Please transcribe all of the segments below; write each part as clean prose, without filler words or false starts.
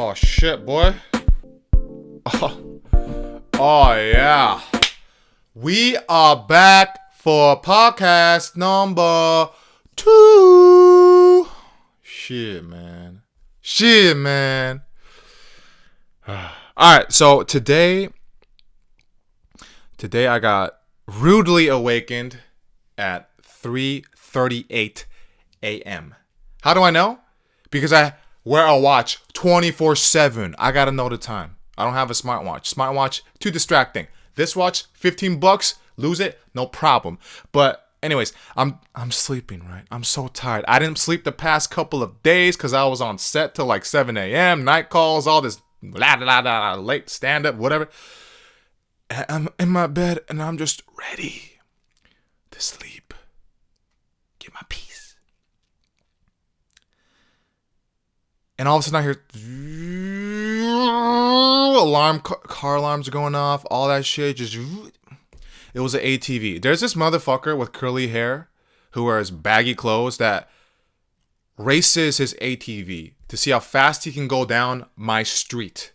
Oh shit, boy. Oh yeah. We are back for podcast number 2. Shit, man. Alright, so today I got rudely awakened at 3:38 a.m. How do I know? Because I wear a watch 24/7. I gotta know the time. I don't have a smartwatch. Smartwatch, too distracting. This watch, $15, lose it, no problem. But anyways, I'm sleeping, right? I'm so tired. I didn't sleep the past couple of days because I was on set till like 7 a.m. Night calls, all this late stand-up, whatever. And I'm in my bed and I'm just ready to sleep. Get my peace. And all of a sudden I hear car alarms are going off, all that shit. It was an ATV. There's this motherfucker with curly hair who wears baggy clothes that races his ATV to see how fast he can go down my street.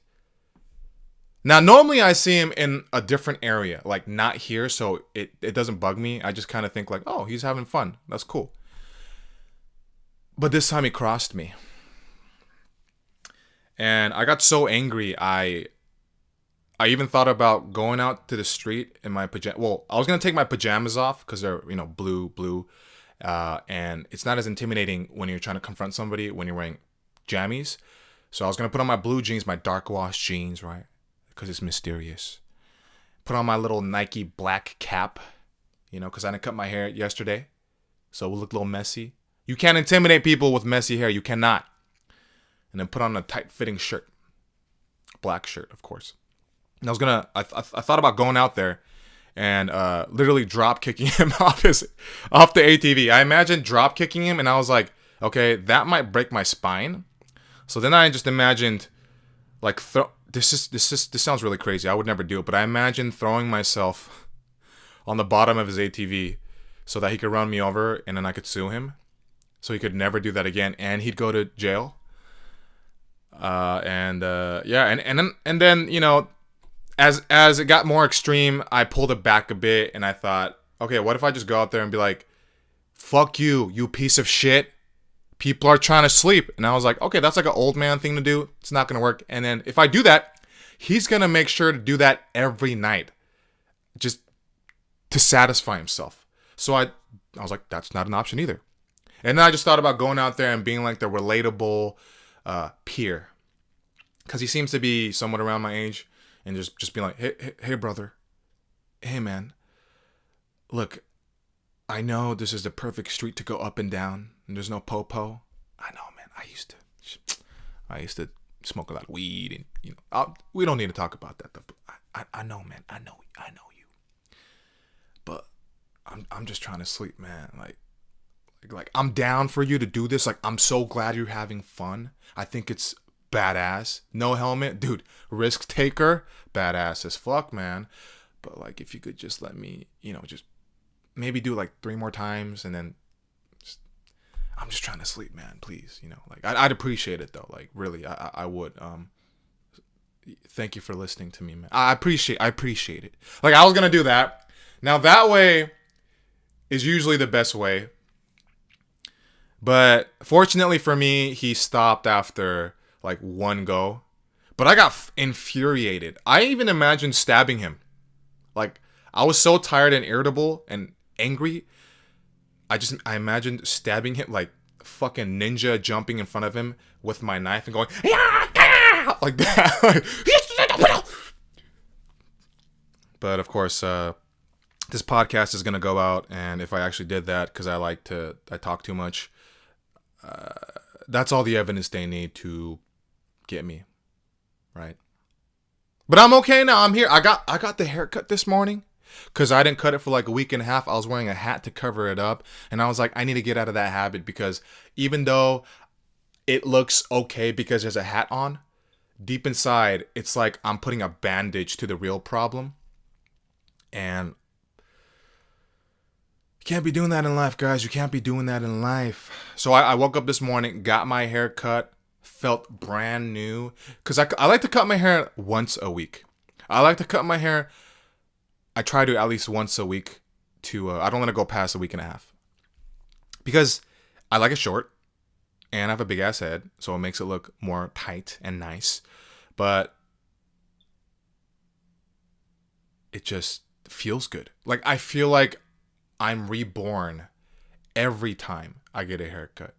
Now, normally I see him in a different area, like not here, so it doesn't bug me. I just kind of think like, oh, he's having fun. That's cool. But this time he crossed me. And I got so angry, I even thought about going out to the street in my pajamas. Well, I was going to take my pajamas off because they're, blue. And it's not as intimidating when you're trying to confront somebody when you're wearing jammies. So I was going to put on my blue jeans, my dark wash jeans, right? Because it's mysterious. Put on my little Nike black cap, because I didn't cut my hair yesterday. So it will look a little messy. You can't intimidate people with messy hair. You cannot. And then put on a tight-fitting shirt. Black shirt, of course. And I thought about going out there and literally drop-kicking him off the ATV. I imagined drop-kicking him, and I was like, okay, that might break my spine. So then I just imagined, like, this sounds really crazy. I would never do it, but I imagined throwing myself on the bottom of his ATV so that he could run me over, and then I could sue him. So he could never do that again, and he'd go to jail. And then as it got more extreme, I pulled it back a bit and I thought, okay, what if I just go out there and be like, fuck you, you piece of shit. People are trying to sleep. And I was like, okay, that's like an old man thing to do. It's not going to work. And then if I do that, he's going to make sure to do that every night just to satisfy himself. So I was like, that's not an option either. And then I just thought about going out there and being like the relatable peer, because he seems to be somewhat around my age, and just being like, hey brother, hey man, look, I know this is the perfect street to go up and down, and there's no popo. I know, man. I used to smoke a lot of weed, and we don't need to talk about that, but I know, man. I know you, but I'm just trying to sleep, man. Like I'm down for you to do this. Like, I'm so glad you're having fun. I think it's badass. No helmet, dude. Risk taker, badass as fuck, man. But like, if you could just let me, just maybe do like 3 more times, and then I'm just trying to sleep, man. Please, like I'd appreciate it though. Like really, I would. Thank you for listening to me, man. I appreciate it. Like, I was gonna do that. Now that way is usually the best way. But fortunately for me, he stopped after like 1 go. But I got infuriated. I even imagined stabbing him. Like, I was so tired and irritable and angry. I imagined stabbing him, like fucking ninja jumping in front of him with my knife and going, like that. But of course, this podcast is going to go out. And if I actually did that, because I talk too much, that's all the evidence they need to get me, right? But I'm okay now. I'm here. I got the haircut this morning because I didn't cut it for like a week and a half. I was wearing a hat to cover it up, and I was like, I need to get out of that habit, because even though it looks okay because there's a hat on, deep inside it's like I'm putting a bandage to the real problem. And you can't be doing that in life, guys. You can't be doing that in life. So I woke up this morning, got my hair cut, felt brand new. Because I like to cut my hair once a week. I like to cut my hair. I try to at least once a week. I don't let it go past a week and a half. Because I like it short. And I have a big ass head. So it makes it look more tight and nice. But it just feels good. Like, I feel like I'm reborn every time I get a haircut.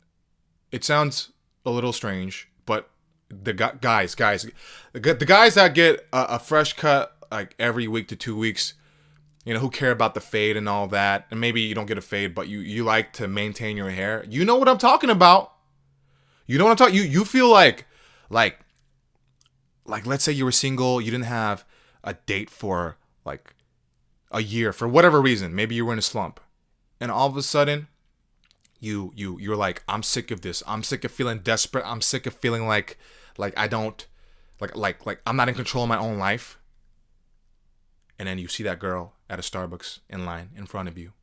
It sounds a little strange, but the guys that get a fresh cut like every week to 2 weeks, you know, who care about the fade and all that, and maybe you don't get a fade, but you like to maintain your hair. You know what I'm talking about. You know what I'm talking. You feel like let's say you were single, you didn't have a date for like a year for whatever reason. Maybe you were in a slump, and all of a sudden, you're like, I'm sick of this. I'm sick of feeling desperate. I'm sick of feeling like I don't like I'm not in control of my own life. And then you see that girl at a Starbucks in line in front of you,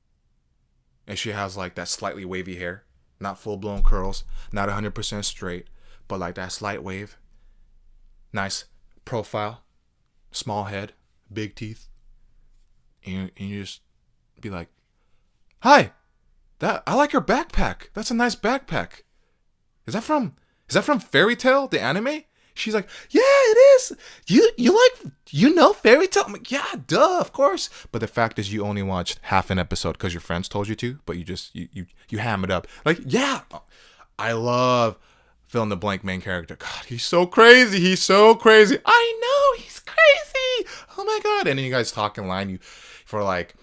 and she has like that slightly wavy hair, not full blown curls, not 100% straight, but like that slight wave. Nice profile, small head, big teeth. And you just be like, hi, I like your backpack. That's a nice backpack. Is that from Fairy Tail, the anime? She's like, yeah, it is. You know Fairy Tail? I'm like, yeah, duh, of course. But the fact is, you only watched half an episode because your friends told you to, but you ham it up. Like, yeah, I love fill in the blank main character. God, he's so crazy. I know, he's crazy. Oh my God. And then you guys talk in line for like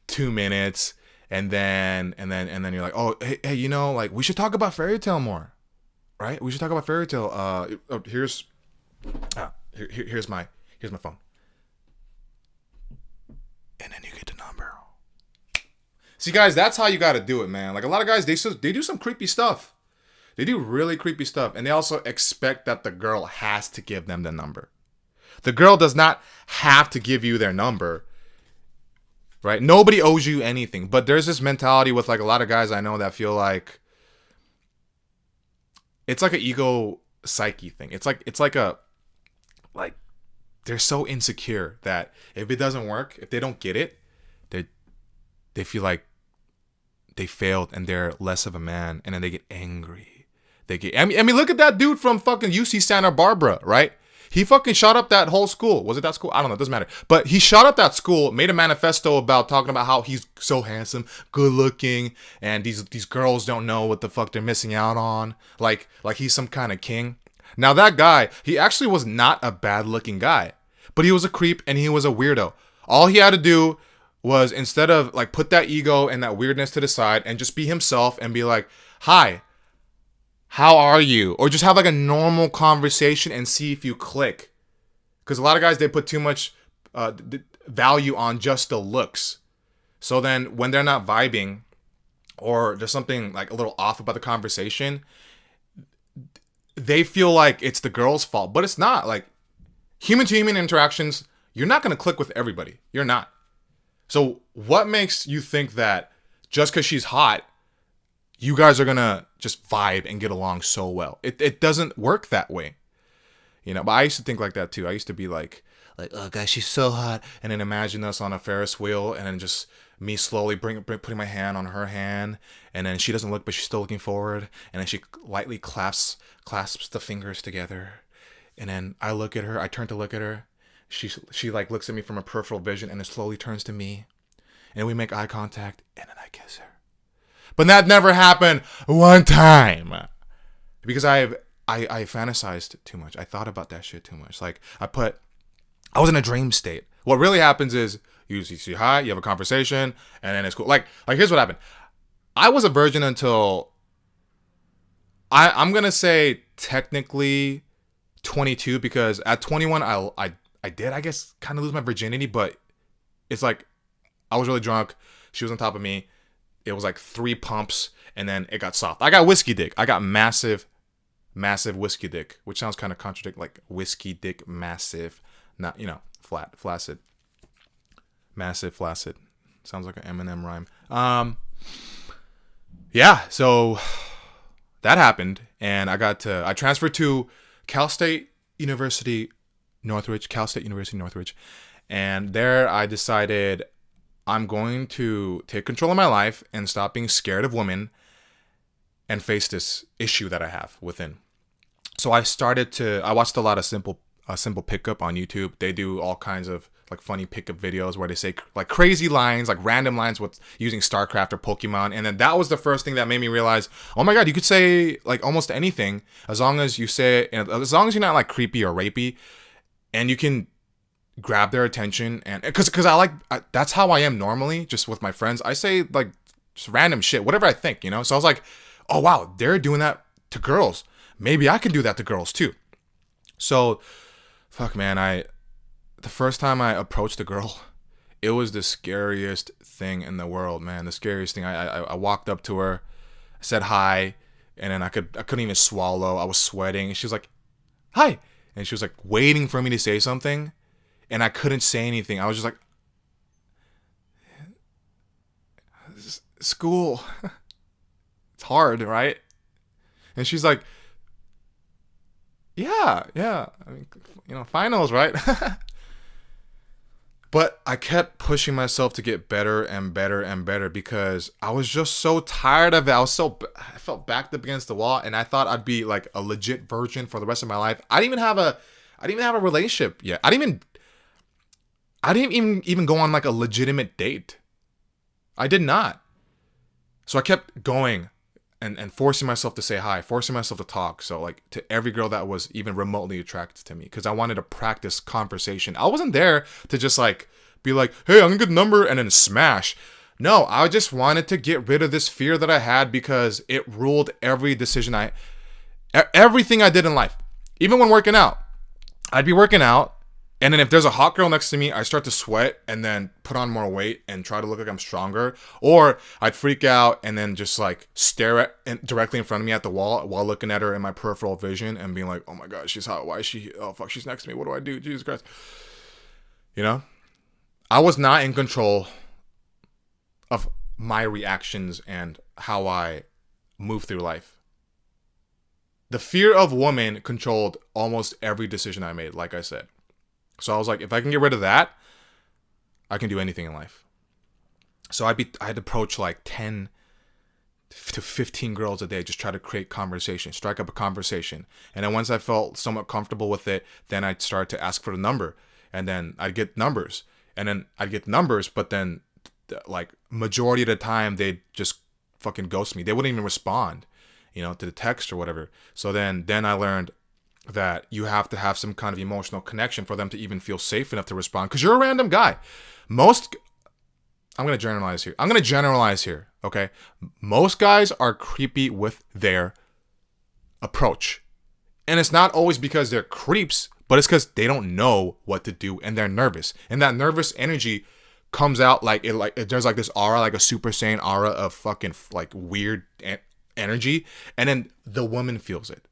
2 minutes. And then you're like, oh, hey, you know, like, we should talk about Fairy Tail more, right? We should talk about Fairy Tail. Here's my phone. And then you get the number. See, guys, that's how you got to do it, man. Like, a lot of guys, they do some creepy stuff. They do really creepy stuff, and they also expect that the girl has to give them the number. The girl does not have to give you their number. Right? Nobody owes you anything. But there's this mentality with like a lot of guys I know that feel like it's like an ego psyche thing. It's like they're so insecure that if it doesn't work, if they don't get it, they feel like they failed and they're less of a man, and then they get angry. I mean, look at that dude from fucking UC Santa Barbara, right? He fucking shot up that whole school. Was it that school? I don't know. It doesn't matter. But he shot up that school, made a manifesto about talking about how he's so handsome, good looking, and these girls don't know what the fuck they're missing out on. Like he's some kind of king. Now that guy, he actually was not a bad looking guy, but he was a creep and he was a weirdo. All he had to do was, instead of like put that ego and that weirdness to the side and just be himself and be like, hi, how are you? Or just have like a normal conversation and see if you click. Because a lot of guys, they put too much value on just the looks. So then when they're not vibing, or there's something like a little off about the conversation, they feel like it's the girl's fault. But it's not. Like, human to human interactions, you're not going to click with everybody. You're not. So what makes you think that just because she's hot, you guys are going to just vibe and get along so well? It doesn't work that way. You know, but I used to think like that too. I used to be like, oh, guys, she's so hot. And then imagine us on a Ferris wheel, and then just me slowly putting my hand on her hand. And then she doesn't look, but she's still looking forward. And then she lightly clasps the fingers together. And then I look at her. I turn to look at her. She like looks at me from a peripheral vision, and then slowly turns to me. And we make eye contact, and then I kiss her. But that never happened one time. Because I fantasized too much. I thought about that shit too much. Like, I was in a dream state. What really happens is you see hi, you have a conversation, and then it's cool. Like here's what happened. I was a virgin until I'm gonna say technically 22, because at 21 I did, I guess, kind of lose my virginity, but it's like I was really drunk. She was on top of me. It was like 3 pumps, and then it got soft. I got whiskey dick. I got massive whiskey dick, which sounds kind of contradictory, like whiskey dick, massive, not, you know, flaccid. Massive, flaccid. Sounds like an Eminem rhyme. Yeah, so that happened, and I transferred to Cal State University Northridge, and there I decided I'm going to take control of my life and stop being scared of women and face this issue that I have within. So I watched a lot of simple pickup on YouTube. They do all kinds of like funny pickup videos where they say like crazy lines, like random lines with using StarCraft or Pokemon. And then that was the first thing that made me realize, oh my God, you could say like almost anything as long as you say it, and as long as you're not like creepy or rapey, and you can grab their attention. And because that's how I am normally, just with my friends. I say like just random shit, whatever I think, you know? So I was like, oh wow, they're doing that to girls. Maybe I can do that to girls too. So, fuck man, the first time I approached a girl, it was the scariest thing in the world, man. The scariest thing. I walked up to her, said hi, and then I couldn't even swallow. I was sweating. She was like, hi. And she was like waiting for me to say something, and I couldn't say anything. I was just like, school. It's hard, right? And she's like, yeah. I mean, you know, finals, right? But I kept pushing myself to get better and better and better because I was just so tired of it. I felt backed up against the wall, and I thought I'd be like a legit virgin for the rest of my life. I didn't even have a relationship yet. I didn't even go on like a legitimate date. I did not. So I kept going and forcing myself to say hi, forcing myself to talk. So like to every girl that was even remotely attracted to me, because I wanted to practice conversation. I wasn't there to just like be like, hey, I'm gonna get a number and then smash. No, I just wanted to get rid of this fear that I had because it ruled every decision everything I did in life. Even when working out, I'd be working out, and then if there's a hot girl next to me, I start to sweat and then put on more weight and try to look like I'm stronger. Or I'd freak out and then just like stare directly in front of me at the wall while looking at her in my peripheral vision and being like, oh my God, she's hot. Why is she? Oh fuck, she's next to me. What do I do? Jesus Christ. You know? I was not in control of my reactions and how I move through life. The fear of women controlled almost every decision I made, like I said. So I was like, if I can get rid of that, I can do anything in life. So I'd approach like 10 to 15 girls a day, just try to create conversation, strike up a conversation. And then once I felt somewhat comfortable with it, then I'd start to ask for the number. And then I'd get numbers. But then like majority of the time, they'd just fucking ghost me. They wouldn't even respond, you know, to the text or whatever. So then I learned that you have to have some kind of emotional connection for them to even feel safe enough to respond, because you're a random guy. I'm going to generalize here, okay? Most guys are creepy with their approach. And it's not always because they're creeps, but it's because they don't know what to do and they're nervous. And that nervous energy comes out there's like this aura, like a Super Saiyan aura of fucking like weird energy. And then the woman feels it.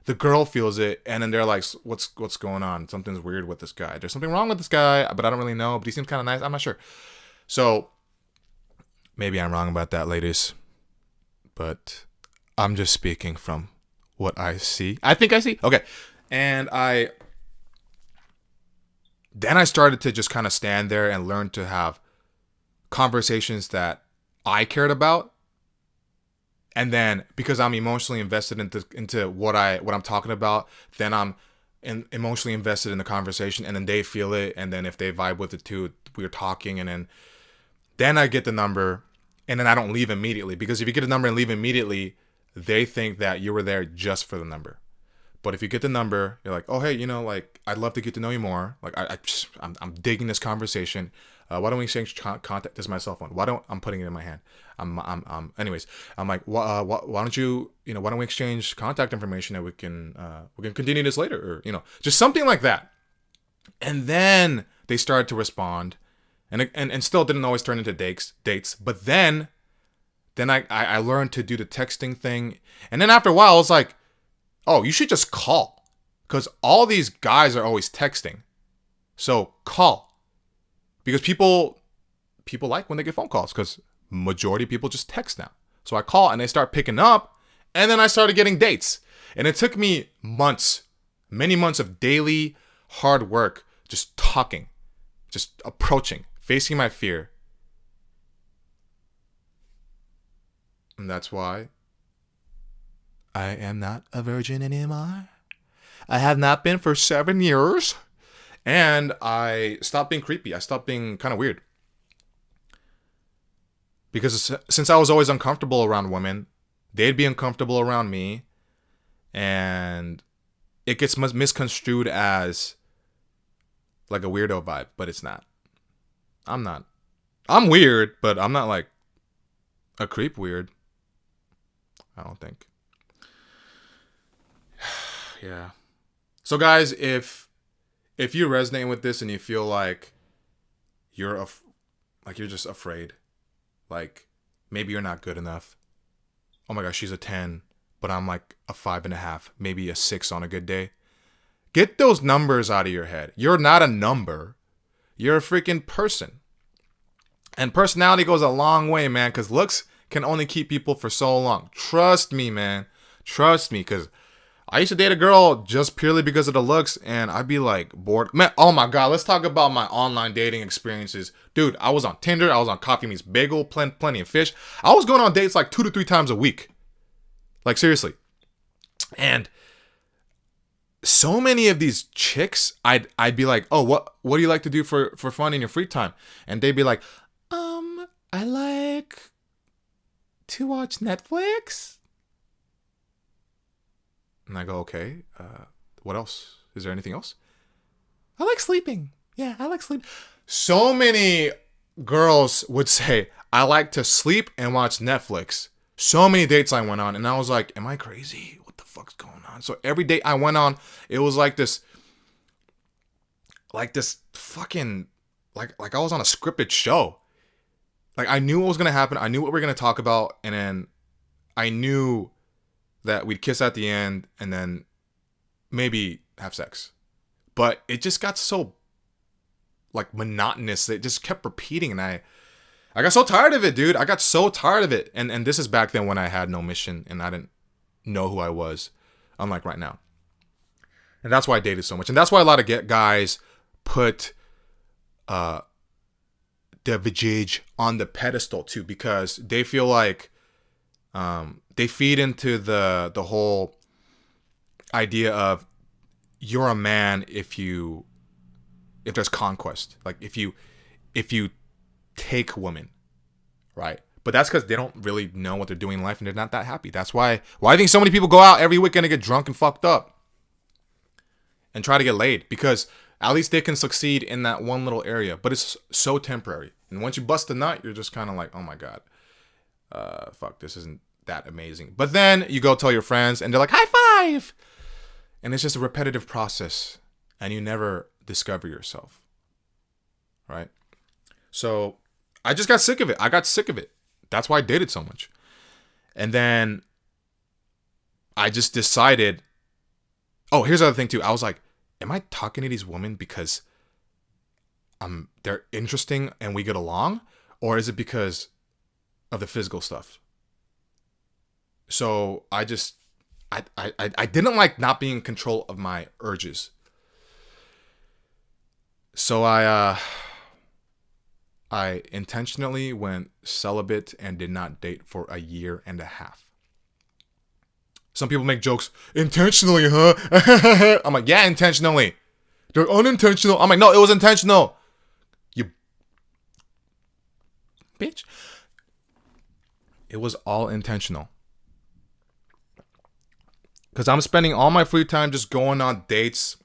The girl feels it, and then they're like, what's going on? Something's weird with this guy. There's something wrong with this guy, but I don't really know. But he seems kind of nice. I'm not sure. So maybe I'm wrong about that, ladies. But I'm just speaking from what I see. I think I see. Okay. And then I started to just kind of stand there and learn to have conversations that I cared about. And then because I'm emotionally invested into what I'm talking about, then I'm emotionally invested in the conversation, and then they feel it. And then if they vibe with it too, we're talking, and then I get the number, and then I don't leave immediately, because if you get a number and leave immediately, they think that you were there just for the number. But if you get the number, you're like, oh, hey, you know, like, I'd love to get to know you more. Like, I'm digging this conversation. Why don't we exchange contact? This is my cell phone. I'm putting it in my hand. Anyways, I'm like, why don't we exchange contact information and we can continue this later, or, you know, just something like that. And then they started to respond, and still didn't always turn into dates. But then I learned to do the texting thing. And then after a while, I was like, oh, you should just call, because all these guys are always texting. So call, because people like when they get phone calls, because majority of people just text now. So I call and they start picking up, And then I started getting dates. And it took me months, many months of daily hard work, just talking, just approaching, facing my fear. And that's why I am not a virgin anymore. I have not been for 7 years. And I stopped being creepy. I stopped being kind of weird. Because since I was always uncomfortable around women, they'd be uncomfortable around me. And it gets misconstrued as like a weirdo vibe, but it's not. I'm not. I'm weird, but I'm not like a creep weird. I don't think. Yeah. So guys, if you resonate with this and you feel like you're just afraid, like maybe you're not good enough. Oh my gosh, she's a 10, but I'm like a 5.5, maybe a 6 on a good day. Get those numbers out of your head. You're not a number. You're a freaking person. And personality goes a long way, man, because looks can only keep people for so long. Trust me, man. Trust me, because I used to date a girl just purely because of the looks, and I'd be like bored. Man, oh my God, let's talk about my online dating experiences. Dude, I was on Tinder, I was on Coffee Meets Bagel, plenty of fish. I was going on dates like 2 to 3 times a week. Like, seriously. And so many of these chicks, I'd be like, oh, what do you like to do for fun in your free time? And they'd be like, I like to watch Netflix. And I go, okay, what else? Is there anything else? I like sleeping. Yeah, I like sleep. So many girls would say, I like to sleep and watch Netflix. So many dates I went on, and I was like, am I crazy? What the fuck's going on? So every date I went on, it was like this fucking, like I was on a scripted show. Like, I knew what was going to happen. I knew what we were going to talk about, and then I knew that we'd kiss at the end and then maybe have sex. But it just got so like monotonous. It just kept repeating, and I got so tired of it, dude. I got so tired of it. And this is back then when I had no mission and I didn't know who I was, unlike right now. And that's why I dated so much. And that's why a lot of guys put the vajayjay on the pedestal too, because they feel like they feed into the whole idea of you're a man if there's conquest, like if you take women, right? But that's because they don't really know what they're doing in life and they're not that happy. That's why I think so many people go out every weekend and get drunk and fucked up and try to get laid, because at least they can succeed in that one little area. But it's so temporary. And once you bust a nut, you're just kind of like, oh my God, fuck, this isn't that amazing. But then you go tell your friends and they're like, high five. And it's just a repetitive process and you never discover yourself. Right? So I just got sick of it. I got sick of it. That's why I dated so much. And then I just decided, oh, here's the other thing too. I was like, am I talking to these women because they're interesting and we get along? Or is it because of the physical stuff? So I didn't like not being in control of my urges. So I intentionally went celibate and did not date for 1.5 years. Some people make jokes, intentionally, huh? I'm like, yeah, intentionally. They're unintentional. I'm like, no, it was intentional. You bitch. It was all intentional. Because I'm spending all my free time just going on dates,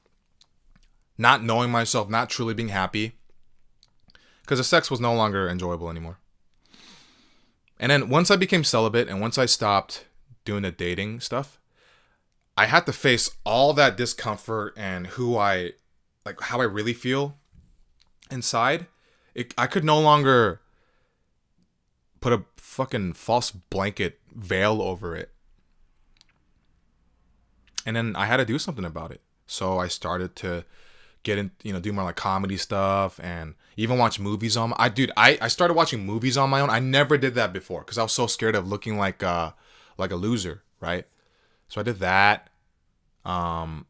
not knowing myself, not truly being happy. Because the sex was no longer enjoyable anymore. And then once I became celibate and once I stopped doing the dating stuff, I had to face all that discomfort and how I really feel inside. I could no longer put a fucking false blanket veil over it. And then I had to do something about it. So I started to get in, do more like comedy stuff and even watch movies on I started watching movies on my own. I never did that before because I was so scared of looking like a loser, right? So I did that. I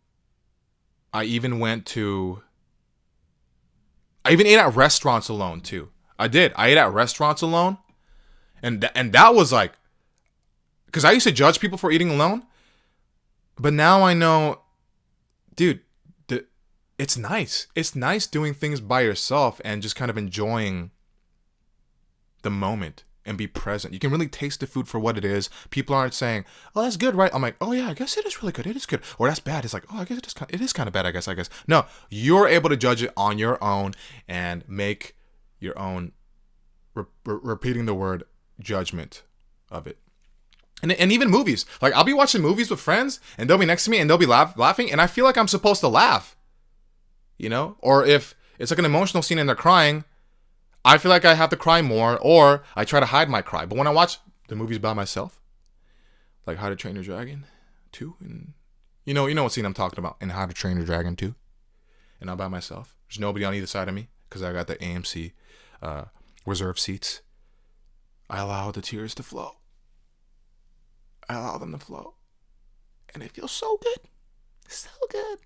even ate at restaurants alone too. I did. I ate at restaurants alone, and that was like, because I used to judge people for eating alone, but now I know, dude, it's nice. It's nice doing things by yourself and just kind of enjoying the moment and be present. You can really taste the food for what it is. People aren't saying, "Oh, that's good, right?" I'm like, "Oh yeah, I guess it is really good. It is good." Or that's bad. It's like, "Oh, I guess it is kind of bad. I guess." No, you're able to judge it on your own and make your own repeating the word judgment of it. And even movies. Like, I'll be watching movies with friends and they'll be next to me and they'll be laughing, and I feel like I'm supposed to laugh. You know? Or if it's like an emotional scene and they're crying, I feel like I have to cry more, or I try to hide my cry. But when I watch the movies by myself, like How to Train Your Dragon 2, and you know what scene I'm talking about in How to Train Your Dragon 2, and I'm by myself. There's nobody on either side of me because I got the AMC reserve seats. I allow the tears to flow. I allow them to flow. And it feels so good. So good.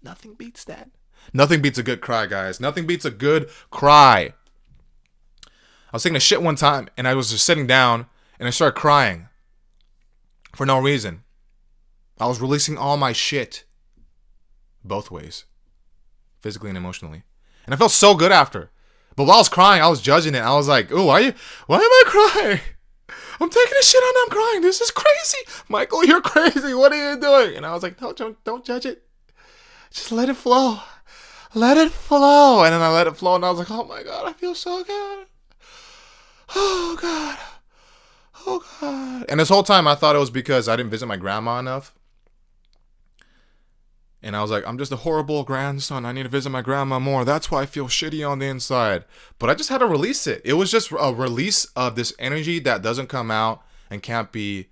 Nothing beats that. Nothing beats a good cry, guys. Nothing beats a good cry. I was taking a shit one time, and I was just sitting down, and I started crying. For no reason. I was releasing all my shit. Both ways. Physically and emotionally. And I felt so good after. But while I was crying, I was judging it. I was like, "Oh, why am I crying? I'm taking a shit and I'm crying. This is crazy. Michael, you're crazy. What are you doing?" And I was like, "No, don't judge it. Just let it flow. Let it flow." And then I let it flow, and I was like, "Oh my God, I feel so good. Oh God. Oh God." And this whole time I thought it was because I didn't visit my grandma enough. And I was like, "I'm just a horrible grandson. I need to visit my grandma more. That's why I feel shitty on the inside." But I just had to release it. It was just a release of this energy that doesn't come out and can't be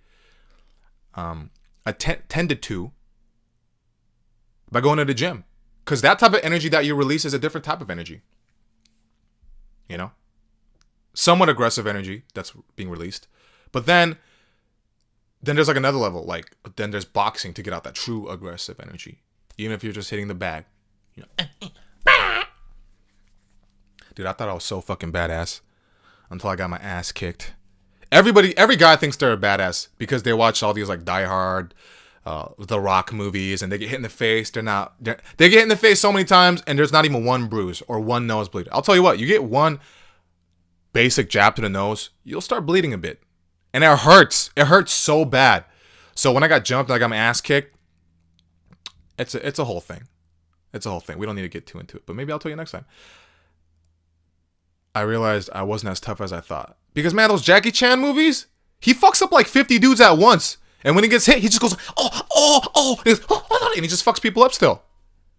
tended to by going to the gym. Because that type of energy that you release is a different type of energy. You know? Somewhat aggressive energy that's being released. But then there's like another level. Like, then there's boxing to get out that true aggressive energy. Even if you're just hitting the bag. You know? Dude, I thought I was so fucking badass. Until I got my ass kicked. Every guy thinks they're a badass. Because they watch all these like Die Hard, The Rock movies, and they get hit in the face. They get hit in the face so many times, and there's not even one bruise or one nosebleed. I'll tell you what, you get one basic jab to the nose, you'll start bleeding a bit. And it hurts. It hurts so bad. So when I got jumped and I got my ass kicked, it's a whole thing. It's a whole thing. We don't need to get too into it, but maybe I'll tell you next time. I realized I wasn't as tough as I thought. Because, man, those Jackie Chan movies, he fucks up like 50 dudes at once. And when he gets hit, he just goes, oh, and he just fucks people up still.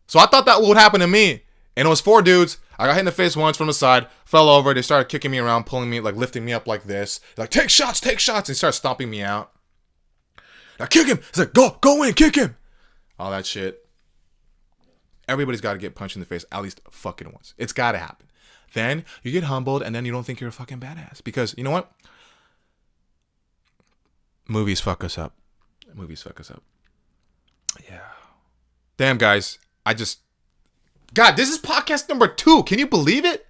So I thought that would happen to me. And it was 4 dudes. I got hit in the face once from the side, fell over. They started kicking me around, pulling me, like lifting me up like this. Like, take shots. And he started stomping me out. Now kick him. He's like, go in, kick him. All that shit. Everybody's got to get punched in the face at least fucking once. It's got to happen. Then you get humbled, and then you don't think you're a fucking badass. Because, you know what? Movies fuck us up. Yeah. Damn, guys. God, this is podcast number 2. Can you believe it?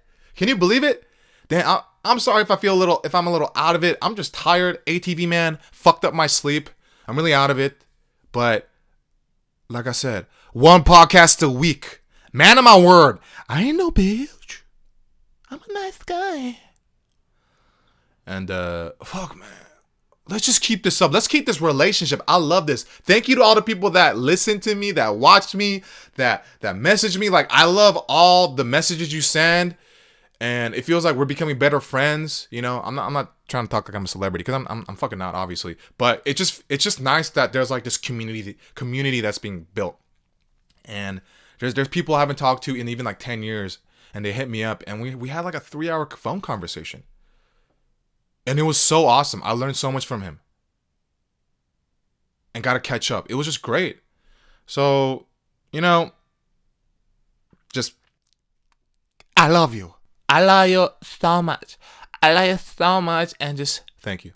Damn, I'm sorry if I'm a little out of it. I'm just tired. ATV man fucked up my sleep. I'm really out of it. But, like I said, 1 podcast a week. Man of my word. I ain't no bitch. I'm a nice guy. And, fuck, man. Let's just keep this up. Let's keep this relationship. I love this. Thank you to all the people that listen to me, that watch me, that message me. Like, I love all the messages you send. And it feels like we're becoming better friends. You know, I'm not trying to talk like I'm a celebrity, because I'm fucking not, obviously. But it's just nice that there's like this community that's being built. And there's people I haven't talked to in even like 10 years. And they hit me up, and we had like a 3-hour phone conversation. And it was so awesome. I learned so much from him. And got to catch up. It was just great. So, you know, just, I love you. I love you so much. And just, thank you.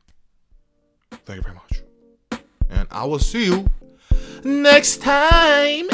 Thank you very much. And I will see you next time.